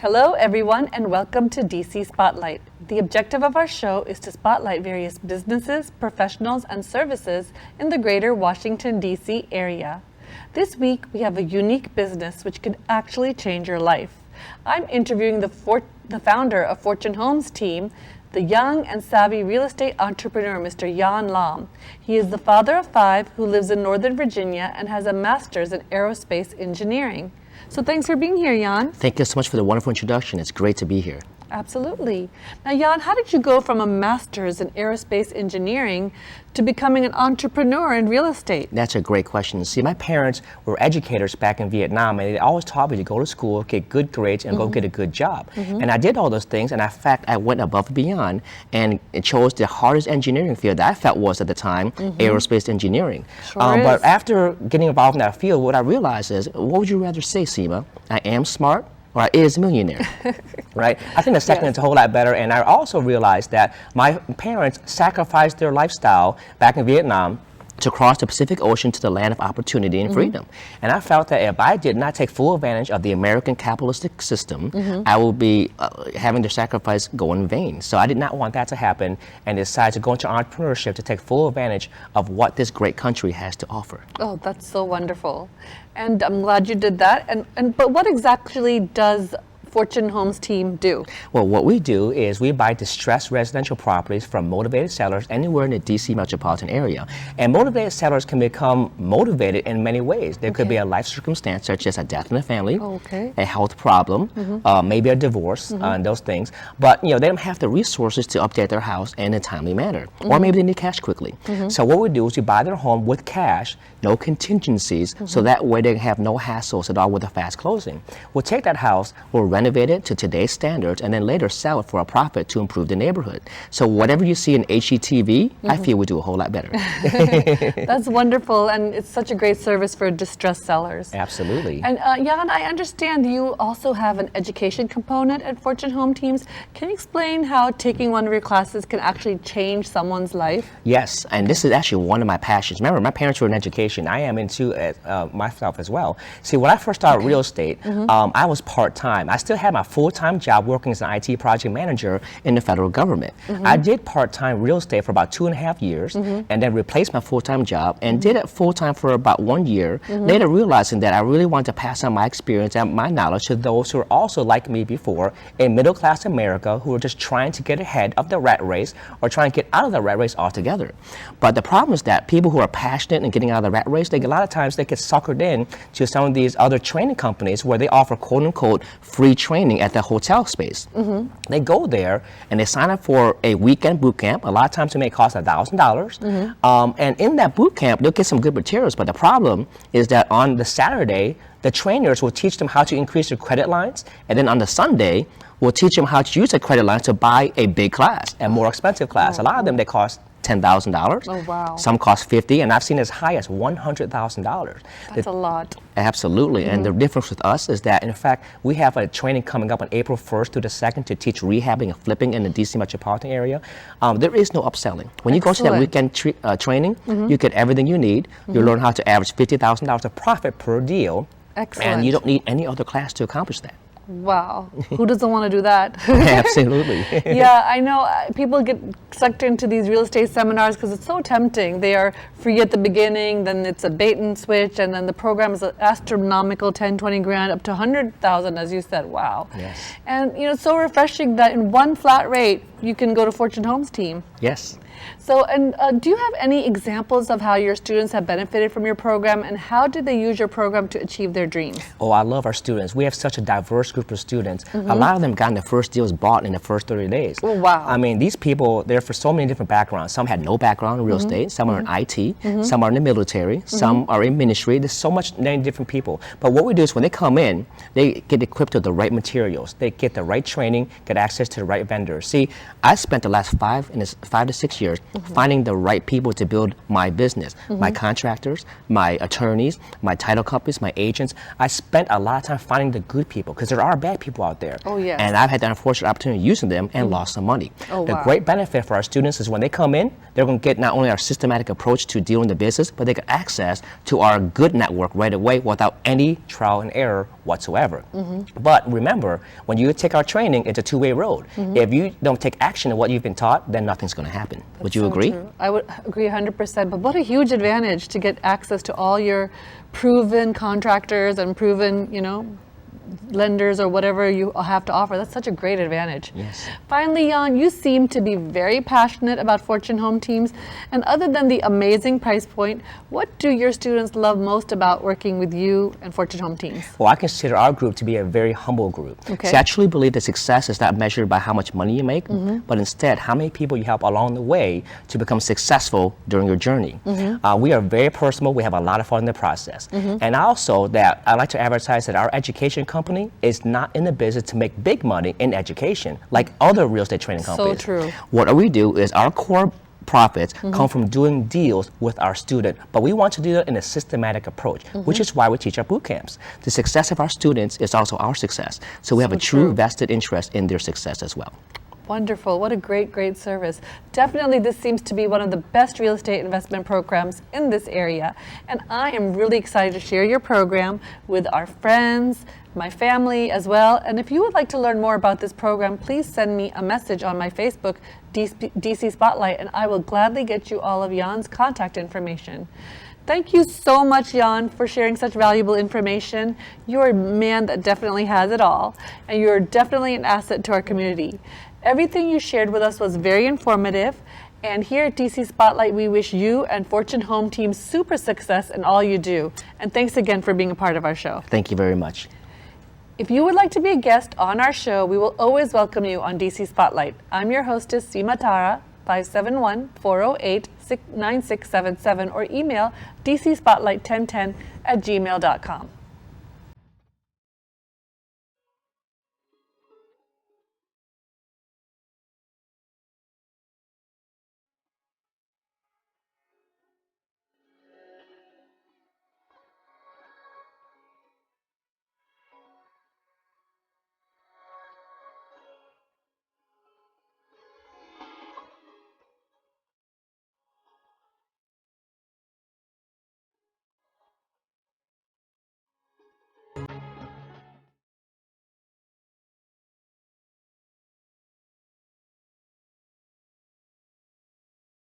Hello, everyone, and welcome to DC Spotlight. The objective of our show is to spotlight various businesses, professionals, and services in the greater Washington, D.C. area. This week, we have a unique business which could actually change your life. I'm interviewing the founder of Fortune Homes team, the young and savvy real estate entrepreneur, Mr. Jan Lam. He is the father of 5 who lives in Northern Virginia and has a master's in aerospace engineering. So thanks for being here, Jan. Thank you so much for the wonderful introduction. It's great to be here. Absolutely. Now, Jan, how did you go from a master's in aerospace engineering to becoming an entrepreneur in real estate? That's a great question. See, my parents were educators back in Vietnam, and they always taught me to go to school, get good grades, and go get a good job. And I did all those things, and in fact, I went above and beyond and chose the hardest engineering field that I felt was at the time, aerospace engineering. But after getting involved in that field, what I realized is, what would you rather say, Seema? I am smart, or I is a millionaire, right? I think the second is a whole lot better, and I also realized that my parents sacrificed their lifestyle back in Vietnam to cross the Pacific Ocean to the land of opportunity and freedom. And I felt that if I did not take full advantage of the American capitalistic system, I would be having their sacrifice go in vain. So I did not want that to happen, and decided to go into entrepreneurship to take full advantage of what this great country has to offer. Oh, that's so wonderful. And I'm glad you did that. But what exactly does Fortune Homes team do? Well, what we do is we buy distressed residential properties from motivated sellers anywhere in the DC metropolitan area. And motivated sellers can become motivated in many ways. There could be a life circumstance such as a death in the family, a health problem, maybe a divorce, and those things. But they don't have the resources to update their house in a timely manner. Or maybe they need cash quickly. So what we do is we buy their home with cash, no contingencies, so that way they have no hassles at all with a fast closing. We'll take that house, we'll renovate it to today's standards, and then later sell it for a profit to improve the neighborhood. So whatever you see in HGTV, I feel we do a whole lot better. That's wonderful, and it's such a great service for distressed sellers. Absolutely. And Jan, I understand you also have an education component at Fortune Home Teams. Can you explain how taking one of your classes can actually change someone's life? Yes, and this is actually one of my passions. Remember, my parents were in education. I am into myself as well. See, when I first started real estate, I was part-time. I still had my full-time job working as an IT project manager in the federal government. I did part-time real estate for about 2.5 years, and then replaced my full-time job and did it full-time for about 1 year, later realizing that I really wanted to pass on my experience and my knowledge to those who are also like me before in middle-class America who are just trying to get ahead of the rat race or trying to get out of the rat race altogether. But the problem is that people who are passionate in getting out of the rat race, a lot of times they get suckered in to some of these other training companies where they offer quote-unquote free training at the hotel space. They go there and they sign up for a weekend boot camp. A lot of times it may cost $1,000. And in that boot camp, they'll get some good materials. But the problem is that on the Saturday, the trainers will teach them how to increase their credit lines. And then on the Sunday, we'll teach them how to use the credit lines to buy a big class, a more expensive class. A lot of them, they cost $10,000. Oh, wow. Some cost $50,000, and I've seen as high as $100,000. That's a lot. Absolutely, and the difference with us is that, in fact, we have a training coming up on April 1st through the 2nd to teach rehabbing and flipping in the DC metropolitan area. There is no upselling. When you go to that weekend training, you get everything you need. You learn how to average $50,000 of profit per deal. Excellent. And you don't need any other class to accomplish that. Wow, who doesn't want to do that? Absolutely. Yeah, I know people get sucked into these real estate seminars because it's so tempting. They are free at the beginning, then it's a bait and switch, and then the program is astronomical, 10, 20 grand, up to 100,000, as you said. Wow. Yes. And it's so refreshing that in one flat rate, you can go to Fortune Homes team. Yes. So, do you have any examples of how your students have benefited from your program, and how did they use your program to achieve their dreams? Oh, I love our students. We have such a diverse group of students. A lot of them got their first deals bought in the first 30 days. Oh, wow. I mean, these people, they're for so many different backgrounds. Some had no background in real estate. Some are in IT. Some are in the military. Some are in ministry. There's so many different people. But what we do is when they come in, they get equipped with the right materials. They get the right training, get access to the right vendors. See, I spent the last 5 to 6 years years finding the right people to build my business, my contractors, my attorneys, my title companies, my agents. I spent a lot of time finding the good people because there are bad people out there. Oh, yes. And I've had the unfortunate opportunity of using them and lost some money. Oh, the wow. great benefit for our students is when they come in, they're going to get not only our systematic approach to dealing the business, but they get access to our good network right away without any trial and error whatsoever. But remember, when you take our training, it's a two-way road. If you don't take action on what you've been taught, then nothing's going to happen. Would you agree? True. I would agree 100%. But what a huge advantage to get access to all your proven contractors and proven, lenders or whatever you have to offer. That's such a great advantage. Yes. Finally, Jan, you seem to be very passionate about Fortune Home Teams. And other than the amazing price point, what do your students love most about working with you and Fortune Home Teams? Well, I consider our group to be a very humble group. Okay. See, I truly believe that success is not measured by how much money you make, but instead how many people you help along the way to become successful during your journey. We are very personal. We have a lot of fun in the process. And also that I like to advertise that our education company is not in the business to make big money in education like other real estate training companies. So true. What we do is our core profits come from doing deals with our student, but we want to do that in a systematic approach, which is why we teach our boot camps. The success of our students is also our success, so we have a true vested interest in their success as well. Wonderful. What a great, great service. Definitely this seems to be one of the best real estate investment programs in this area. And I am really excited to share your program with our friends, my family as well. And if you would like to learn more about this program, please send me a message on my Facebook, DC Spotlight, and I will gladly get you all of Jan's contact information. Thank you so much, Jan, for sharing such valuable information. You're a man that definitely has it all, and you're definitely an asset to our community. Everything you shared with us was very informative, and here at DC Spotlight, we wish you and Fortune Home Team super success in all you do. And thanks again for being a part of our show. Thank you very much. If you would like to be a guest on our show, we will always welcome you on DC Spotlight. I'm your hostess, Seema Tara, 571-408-9677, or email dcspotlight1010@gmail.com.